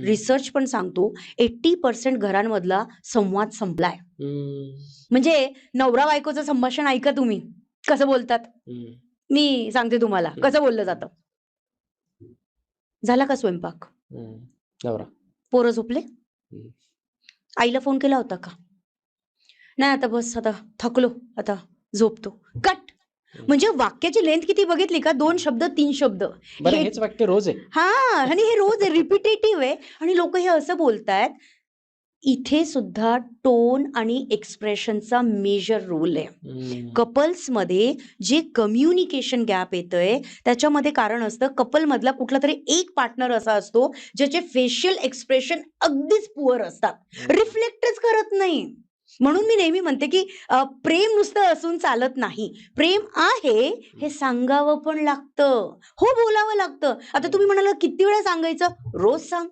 Research पण सांगतो 80% घरांमधला संवाद संपलाय. हम्म. म्हणजे नवरा बायकोचं संभाषण ऐका तुम्ही कसं बोलतात. हम्म. मी सांगते तुम्हाला कसं बोललं जातं. झाला का स्वयंपाक? हम्म. नवरा. पोरं झोपले? हम्म. आईला फोन केला होता का? नाही, आता बस, आता थकलो, आता झोपतो. कट. म्हणजे वाक्याची लेंथ किती बघितली का? 2 शब्द 3 शब्द. बरं, हेच वाक्य रोज आहे. हा, आणि हे रोज रिपिटेटिव्ह आहे आणि लोक हे असं बोलतायत. इथे सुद्धा टोन आणि एक्सप्रेशनचा मेजर रोल आहे. कपल्समध्ये जे कम्युनिकेशन गॅप येतंय त्याच्यामध्ये कारण असतं कपलमधला कुठला तरी एक पार्टनर असा असतो ज्याचे फेशियल एक्सप्रेशन अगदीच पुअर असतात, रिफ्लेक्टच करत नाही. म्हणून मी नेहमी म्हणते की प्रेम नुसतं असून चालत नाही. प्रेम आहे हे सांगावं पण लागतं, हो बोलावं लागतं. आता तुम्ही म्हणाला किती वेळा सांगायचं? रोज सांग.